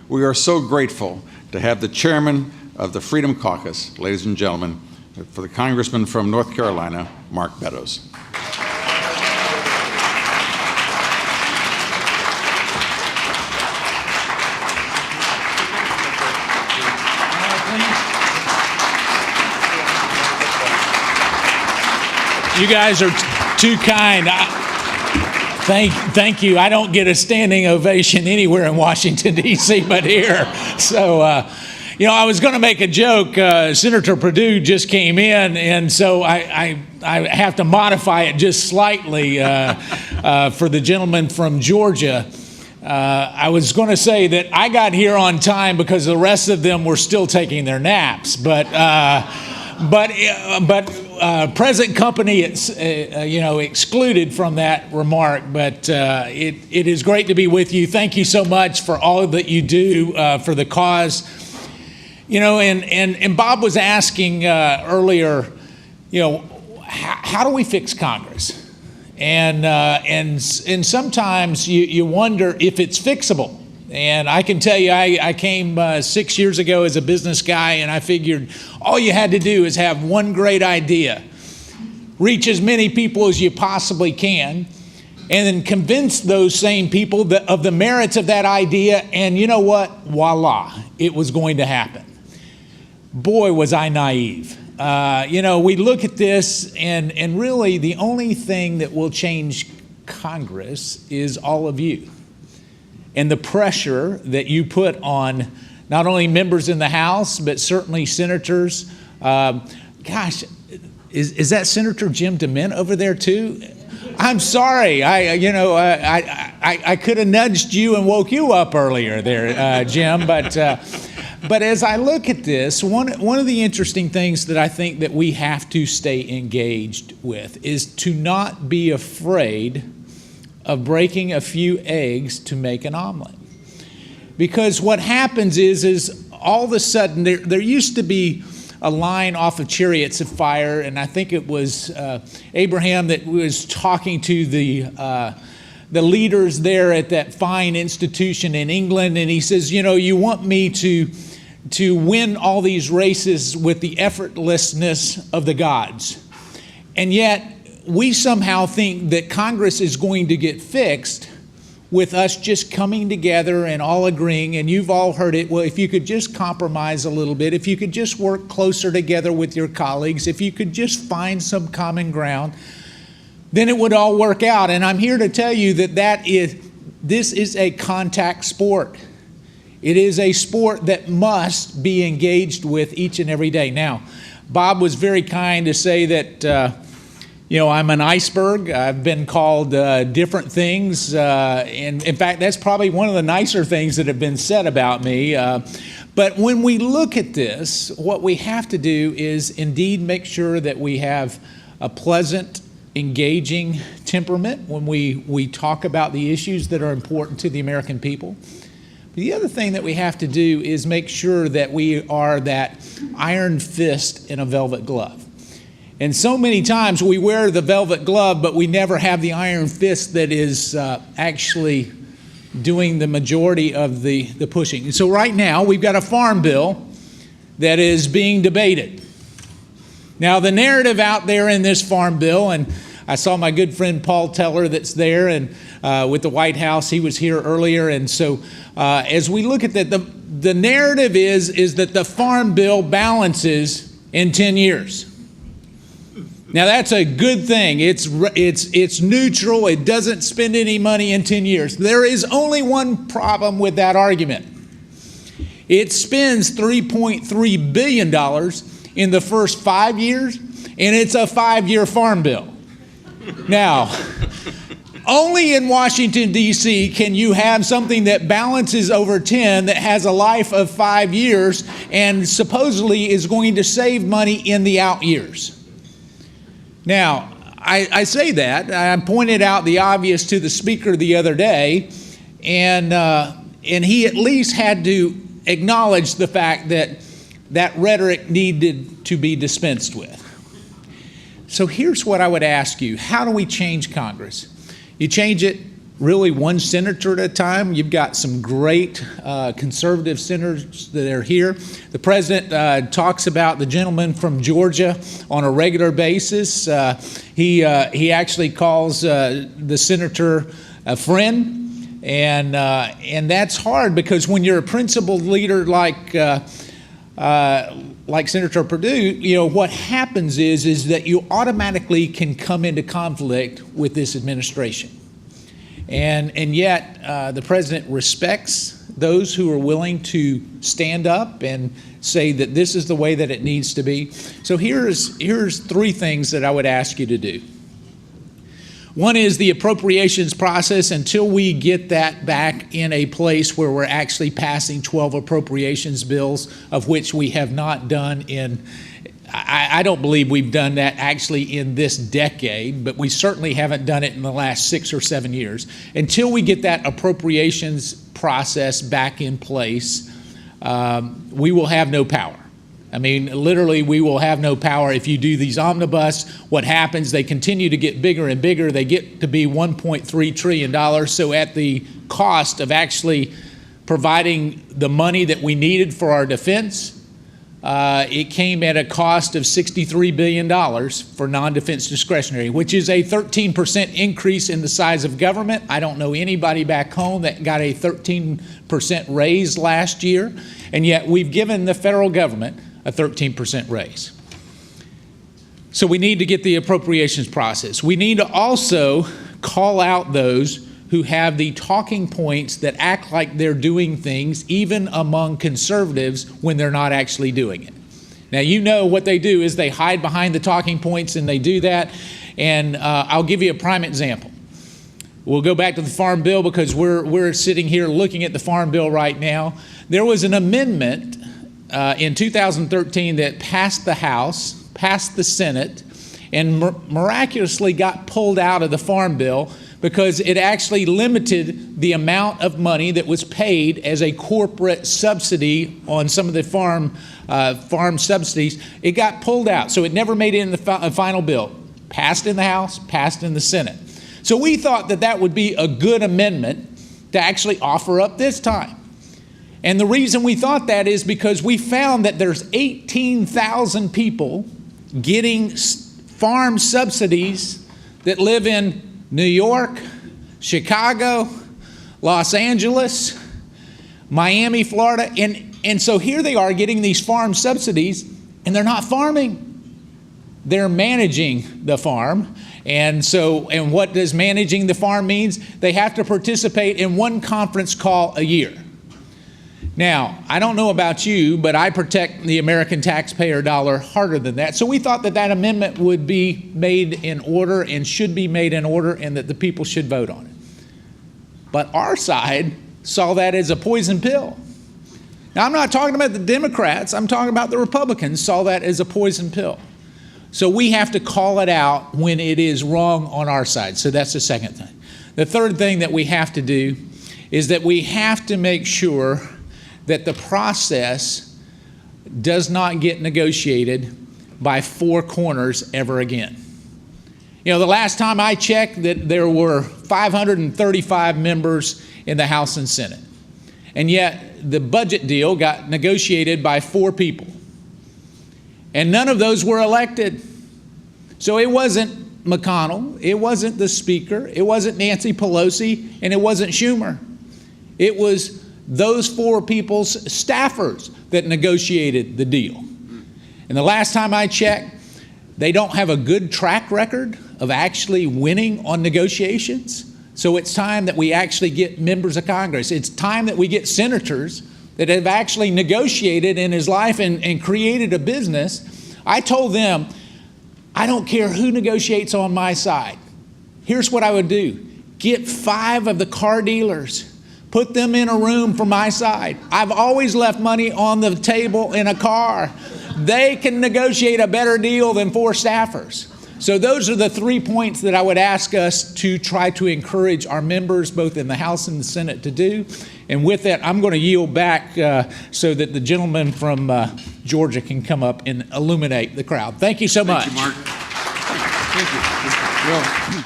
we are so grateful to have the chairman of the Freedom Caucus, ladies and gentlemen, for the congressman from North Carolina, Mark Meadows. You guys are too kind. Thank you. I don't get a standing ovation anywhere in Washington, D.C., but here. So, I was going to make a joke. Senator Perdue just came in, and so I have to modify it just slightly for the gentleman from Georgia. I was going to say that I got here on time because the rest of them were still taking their naps, but present company, excluded from that remark. But it is great to be with you. Thank you so much for all that you do for the cause. And Bob was asking earlier, how do we fix Congress? And sometimes you wonder if it's fixable. And I can tell you, I came 6 years ago as a business guy, and I figured all you had to do is have one great idea, reach as many people as you possibly can, and then convince those same people of the merits of that idea, and you know what? Voila, it was going to happen. Boy, was I naive. We look at this, and really the only thing that will change Congress is all of you. And the pressure that you put on not only members in the House, but certainly senators. Is that Senator Jim DeMint over there too? I'm sorry. I could have nudged you and woke you up earlier there, Jim. But as I look at this, one of the interesting things that I think that we have to stay engaged with is to not be afraid of breaking a few eggs to make an omelet. Because what happens is all of a sudden, there used to be a line off of Chariots of Fire, and I think it was Abraham that was talking to the leaders there at that fine institution in England, and he says, you want me to win all these races with the effortlessness of the gods. And yet, we somehow think that Congress is going to get fixed with us just coming together and all agreeing, and you've all heard it, well, if you could just compromise a little bit, if you could just work closer together with your colleagues, if you could just find some common ground, then it would all work out. And I'm here to tell you that this is a contact sport. It is a sport that must be engaged with each and every day. Now, Bob was very kind to say that I'm an iceberg. I've been called different things. And in fact, that's probably one of the nicer things that have been said about me. But when we look at this, what we have to do is indeed make sure that we have a pleasant, engaging temperament when we talk about the issues that are important to the American people. The other thing that we have to do is make sure that we are that iron fist in a velvet glove. And so many times we wear the velvet glove, but we never have the iron fist that is actually doing the majority of the pushing. And so right now we've got a farm bill that is being debated. Now the narrative out there in this farm bill, and I saw my good friend Paul Teller that's there, and with the White House, he was here earlier. And so as we look at that, the narrative is that the farm bill balances in 10 years. Now that's a good thing. It's neutral. It doesn't spend any money in 10 years. There is only one problem with that argument. It spends $3.3 billion in the first 5 years, and it's a 5-year farm bill. Now, only in Washington, D.C. can you have something that balances over 10 that has a life of 5 years and supposedly is going to save money in the out years. Now, I say that. I pointed out the obvious to the speaker the other day, and he at least had to acknowledge the fact that that rhetoric needed to be dispensed with. So here's what I would ask you. How do we change Congress? You change it really one senator at a time. You've got some great conservative senators that are here. The president talks about the gentleman from Georgia on a regular basis. He actually calls the senator a friend, and that's hard because when you're a principled leader like Senator Perdue, what happens is that you automatically can come into conflict with this administration. And yet the president respects those who are willing to stand up and say that this is the way that it needs to be. So here's three things that I would ask you to do. One is the appropriations process. Until we get that back in a place where we're actually passing 12 appropriations bills, of which we have not done in, I don't believe we've done that actually in this decade, but we certainly haven't done it in the last 6 or 7 years. Until we get that appropriations process back in place, we will have no power. I mean, literally, we will have no power if you do these omnibus. What happens, they continue to get bigger and bigger. They get to be $1.3 trillion. So at the cost of actually providing the money that we needed for our defense, it came at a cost of $63 billion for non-defense discretionary, which is a 13% increase in the size of government. I don't know anybody back home that got a 13% raise last year, and yet we've given the federal government a 13% raise. So we need to get the appropriations process. We need to also call out those who have the talking points that act like they're doing things, even among conservatives, when they're not actually doing it. Now, you know what they do is they hide behind the talking points, and they do that. And I'll give you a prime example. We'll go back to the Farm Bill because we're sitting here looking at the Farm Bill right now. There was an amendment in 2013 that passed the House, passed the Senate, and miraculously got pulled out of the Farm Bill because it actually limited the amount of money that was paid as a corporate subsidy on some of the farm subsidies. It got pulled out, so it never made it in the final bill. Passed in the House, passed in the Senate. So we thought that that would be a good amendment to actually offer up this time. And the reason we thought that is because we found that there's 18,000 people getting farm subsidies that live in New York, Chicago, Los Angeles, Miami, Florida. And so here they are getting these farm subsidies, and they're not farming. They're managing the farm. And what does managing the farm means? They have to participate in one conference call a year. Now, I don't know about you, but I protect the American taxpayer dollar harder than that. So we thought that that amendment would be made in order and should be made in order, and that the people should vote on it. But our side saw that as a poison pill. Now, I'm not talking about the Democrats. I'm talking about the Republicans saw that as a poison pill. So we have to call it out when it is wrong on our side. So that's the second thing. The third thing that we have to do is that we have to make sure that the process does not get negotiated by four corners ever again. You know, the last time I checked, that there were 535 members in the House and Senate. And yet the budget deal got negotiated by 4 people. And none of those were elected. So it wasn't McConnell, it wasn't the Speaker, it wasn't Nancy Pelosi, and it wasn't Schumer. It was those 4 people's staffers that negotiated the deal. And the last time I checked, they don't have a good track record of actually winning on negotiations. So it's time that we actually get members of Congress. It's time that we get senators that have actually negotiated in his life and created a business. I told them, I don't care who negotiates on my side. Here's what I would do. Get 5 of the car dealers. Put them in a room for my side. I've always left money on the table in a car. They can negotiate a better deal than 4 staffers. So those are the 3 points that I would ask us to try to encourage our members, both in the House and the Senate, to do. And with that, I'm going to yield back so that the gentleman from Georgia can come up and illuminate the crowd. Thank you so much. Thank you, Mark. Thank you. Well,